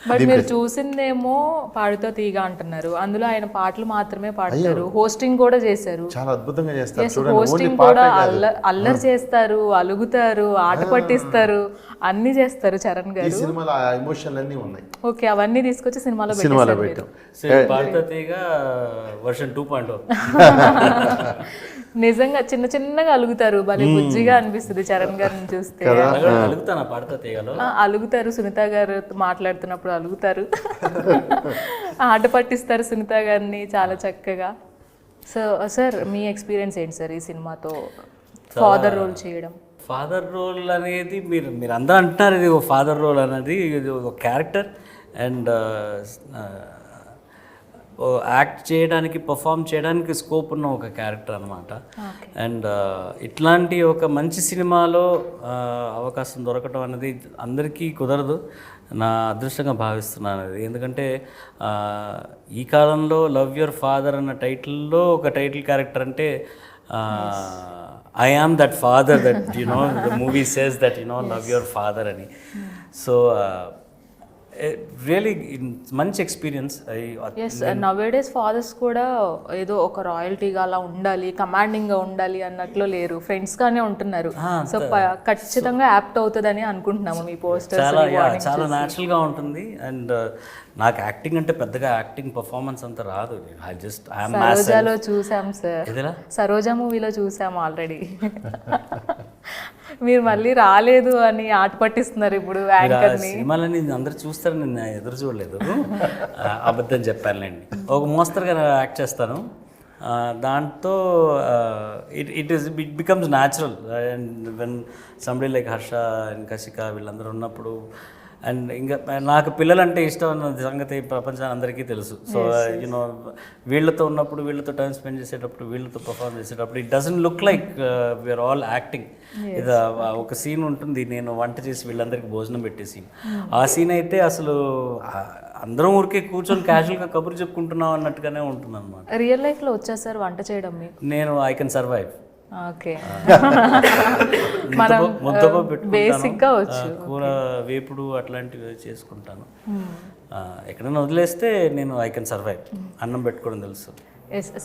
But మీరు చూసిందేమో పాడుతో తీగ అంటున్నారు, అందులో ఆయన పాటలు మాత్రమే పాడతారు, హోస్టింగ్ కూడా చేశారు. చాలా అద్భుతంగా చేస్తారు చూడండి. హోస్టింగ్ కూడా అల్లరి చేస్తారు, అలుగుతారు, ఆట పట్టిస్తారు, అన్ని చేస్తారు చరణ్ ఈ గారు. సినిమాలో ఆ ఎమోషన్లు అన్నీ ఉన్నాయి. ఓకే, అవన్నీ తీసుకొచ్చి సినిమాలో పెట్టాం. పాడుతో తీగ వర్షన్ 2.0. నిజంగా చిన్న చిన్నగా అలుగుతారు, భలే బుజ్జిగా అనిపిస్తుంది చరణ్ గారిని చూస్తే. అలుగుతానా పాడుతో తీగలో? అలుగుతారు, సునీత గారు మాట్లాడుతున్నప్పుడు అలుగుతారు, ఆట పట్టిస్తారు సునీత గారిని చాలా చక్కగా. సో సార్ మీ ఎక్స్పీరియన్స్ ఏంటి సార్ ఈ సినిమాతో ఫాదర్ రోల్ చేయడం? ఫాదర్ రోల్ అనేది మీరు అందరూ అంటున్నారు, ఇది ఒక ఫాదర్ రోల్ అనేది ఇది ఒక క్యారెక్టర్ అండ్ యాక్ట్ చేయడానికి, పర్ఫామ్ చేయడానికి స్కోప్ ఉన్న ఒక క్యారెక్టర్ అనమాట. అండ్ ఇట్లాంటి ఒక మంచి సినిమాలో అవకాశం దొరకటం అనేది అందరికీ కుదరదు, నా అదృష్టంగా భావిస్తున్నాను అది. ఎందుకంటే ఈ కాలంలో లవ్ యువర్ ఫాదర్ అన్న టైటిల్లో ఒక టైటిల్ క్యారెక్టర్ అంటే I am that father that the movie says that love your father అని. సో రియలీ మంచి ఎక్స్పీరియన్స్. నవేడేస్ ఫాదర్స్ కూడా ఏదో ఒక రాయల్టీగా అలా ఉండాలి, కమాండింగ్గా ఉండాలి అన్నట్లు లేరు, ఫ్రెండ్స్గానే ఉంటున్నారు. సో ఖచ్చితంగా యాప్ట్ అవుతుందని అనుకుంటున్నాము మీ పోస్టర్. చాలా న్యాచురల్గా ఉంటుంది. అండ్ నాకు యాక్టింగ్ అంటే పెద్దగా యాక్టింగ్ పర్ఫార్మెన్స్ అంతా రాదు. సరోజాలో చూసాం సార్, సరోజా మూవీలో చూసాం ఆల్రెడీ. మీరు మళ్ళీ రాలేదు అని ఆట పట్టిస్తున్నారు ఇప్పుడు యాంకర్ని. సినిమాలని అందరు చూస్తారని నేను ఎదురు చూడలేదు, అబద్ధం చెప్పానులేండి. ఒక మోస్తరుగా యాక్ట్ చేస్తాను, దాంతో it becomes natural. And when somebody like Harsha and Kashika వీళ్ళందరూ ఉన్నప్పుడు, అండ్ ఇంకా నాకు పిల్లలంటే ఇష్టం అన్న సంగతి ప్రపంచానికి అందరికీ తెలుసు. సో వీళ్ళతో ఉన్నప్పుడు, వీళ్ళతో టైం స్పెండ్ చేసేటప్పుడు, వీళ్ళతో పర్ఫార్మ్ చేసేటప్పుడు it doesn't look like we are all acting. ఇది ఒక సీన్ ఉంటుంది, నేను వంట చేసి వీళ్ళందరికీ భోజనం పెట్టే సీన్. ఆ సీన్ అయితే అసలు అందరం ఊరికే కూర్చొని క్యాజువల్గా కబుర్లు చెప్పుకుంటున్నాం అన్నట్టుగానే ఉంటుంది అనమాట. రియల్ లైఫ్లో వచ్చేసారు వంట చేయడం మీకు? నేను ఐ కెన్ సర్వైవ్. ఓకే, ముద్దపప్పు పెట్టుకుంటాను, వచ్చు, కూర వేపుడు అట్లాంటివి చేసుకుంటాను. ఎక్కడైనా వదిలేస్తే నేను ఐ కెన్ సర్వైవ్. అన్నం పెట్టుకోవడం తెలుసు.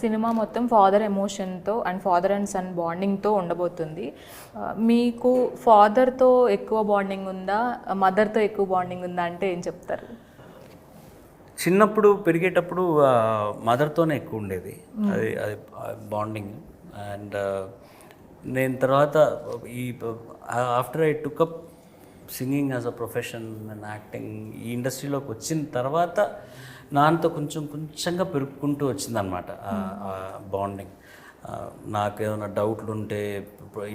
సినిమా మొత్తం ఫాదర్ ఎమోషన్తో అండ్ ఫాదర్ అండ్ సన్ బాండింగ్తో ఉండబోతుంది. మీకు ఫాదర్తో ఎక్కువ బాండింగ్ ఉందా, మదర్తో ఎక్కువ బాండింగ్ ఉందా అంటే ఏం చెప్తారు? చిన్నప్పుడు పెరిగేటప్పుడు మదర్తోనే ఎక్కువ ఉండేది అది బాండింగ్. అండ్ నేను తర్వాత after I took up singing as a profession and acting, ఈ ఇండస్ట్రీలోకి వచ్చిన తర్వాత నాన్నతో కొంచెంగా పెరుగుకుంటూ వచ్చిందనమాట బాండింగ్. నాకు ఏమైనా డౌట్లు ఉంటే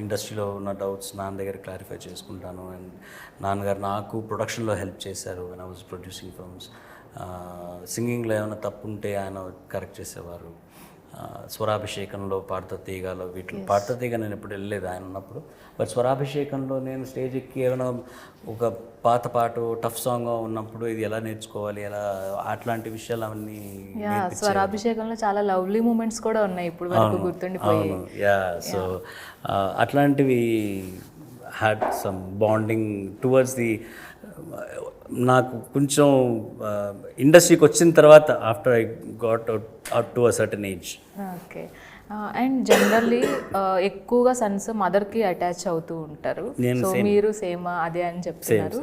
ఇండస్ట్రీలో ఉన్న డౌట్స్ నాన్న దగ్గర క్లారిఫై చేసుకుంటాను. అండ్ నాన్నగారు నాకు ప్రొడక్షన్లో హెల్ప్ చేశారు when I was producing films. సింగింగ్లో ఏమైనా తప్పు ఉంటే ఆయన కరెక్ట్ చేసేవారు. స్వరాభిషేకంలో, పాడుతా తీగలో, వీటిలో పాడుతా తీగ నేను ఎప్పుడు వెళ్ళలేదు ఆయన ఉన్నప్పుడు. బట్ స్వరాభిషేకంలో నేను స్టేజ్ ఎక్కి ఏమైనా ఒక పాత పాట టఫ్ సాంగ్ ఉన్నప్పుడు ఇది ఎలా నేర్చుకోవాలి, ఎలా అట్లాంటి విషయాలు అవన్నీ. స్వరాభిషేకంలో చాలా లవ్లీ మూమెంట్స్ కూడా ఉన్నాయి ఇప్పుడు వరకు గుర్తుండిపోయి. సో అట్లాంటివి had some bonding towards the. నాకు కొంచెం ఇండస్ట్రీకి వచ్చిన తర్వాత after I got out to a certain age. Okay, and generally ఎక్కువగా సన్స్ మదర్కి అటాచ్ అవుతూ ఉంటారు. సో మీరు సేమ్ అదే అని చెప్తున్నారు.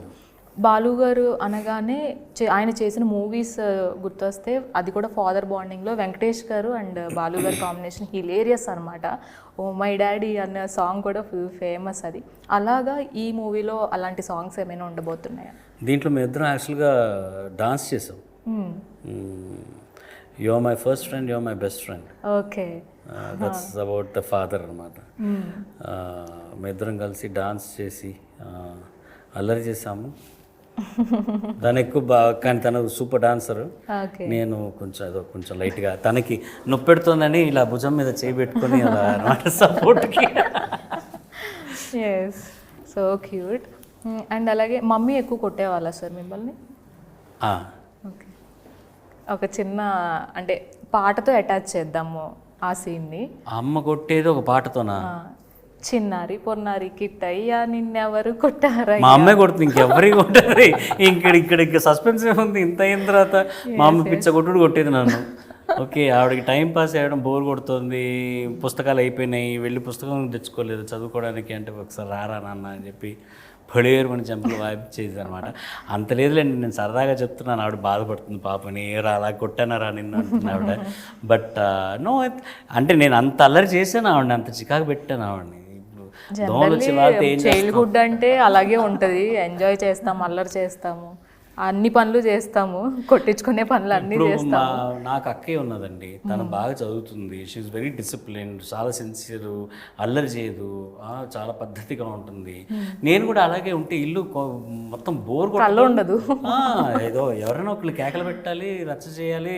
బాలు గారు అనగానే ఆయన చేసిన మూవీస్ గుర్తొస్తే అది కూడా ఫాదర్ బాండింగ్లో వెంకటేష్ గారు అండ్ బాలు గారు కాంబినేషన్ హిలేరియస్ అనమాట. ఓ మై డాడీ అన్న సాంగ్ కూడా ఫేమస్ అది. అలాగా ఈ మూవీలో అలాంటి సాంగ్స్ ఏమైనా ఉండబోతున్నాయా? దీంట్లో మేము ఇద్దరం యాక్చువల్గా డాన్స్ చేసాం. You are my first friend, you are my best friend. Okay, that's about the father అనమాట. మేము ఇద్దరం కలిసి డాన్స్ చేసి అల్లరి చేసాము. తను ఎక్కువ బాగా, కానీ తను సూపర్ డాన్సర్. నేను కొంచెం లైట్గా తనకి నొప్పి పెడుతుందని ఇలా భుజం మీద చేయబెట్టుకొని అలా అనమాట సపోర్ట్కి. So cute. అండ్ అలాగే మమ్మీ ఎక్కువ కొట్టేవాళ్ళ సార్ మిమ్మల్ని? ఓకే, ఒక చిన్న అంటే పాటతో అటాచ్ చేద్దాము ఆ సీన్ని. అమ్మ కొట్టేది ఒక పాటతోనా? చిన్నారి పొన్నారి కిట్టయ్యా నిన్నెవరు కొట్టారా మా అమ్మాయి కొడుతుంది, ఇంకెవరికి కొట్టారు. ఇక్కడ సస్పెన్స్ ఏముంది? ఇంత అయిన తర్వాత మా అమ్మ పిచ్చ కొట్టుడు కొట్టేది నన్ను. ఓకే, ఆవిడకి టైం పాస్ చేయడం బోర్ కొడుతుంది, పుస్తకాలు అయిపోయినాయి, వెళ్ళి పుస్తకం తెచ్చుకోలేదు చదువుకోవడానికి అంటే ఒకసారి రారా నాన్న అని చెప్పి పడేరు మన చెంపలు వాయించేది అనమాట. అంత లేదులేండి, నేను సరదాగా చెప్తున్నాను, ఆవిడ బాధపడుతుంది పాపని, ఏరా అలా కొట్టానరా నిన్ను అంటున్నా ఆవిడ. బట్ నో, అంటే నేను అంత అల్లరి చేశాను ఆవిడని, అంత చికాకు పెట్టాను ఆవిడని. చైల్డ్హుడ్ అంటే అలాగే ఉంటుంది, ఎంజాయ్ చేస్తాము, అల్లరి చేస్తాము, అన్ని పనులు చేస్తాము, కొట్టించుకునే పనులు అన్నీ చేస్తాము. నాకు అక్కయ్య ఉన్నదండి, తను బాగా చదువుతుంది, షీఈస్ వెరీ డిసిప్లిన్డ్, చాలా సిన్సియర్, అల్లరి చేయదు, చాలా పద్ధతిగా ఉంటుంది. నేను కూడా అలాగే ఉంటే ఇల్లు మొత్తం బోర్ ఉండదు. ఏదో ఎవరైనా ఒకళ్ళు కేకలు పెట్టాలి, రచ్చ చేయాలి,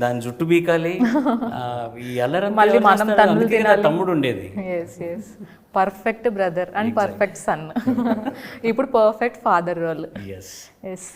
దాని జుట్టు బీకాలి, ఈ అల్లరి మళ్ళీ మనం తమ్ముడు ఉండేది. Perfect brother and perfect son. ఇప్పుడు perfect father role. Yes. Yes.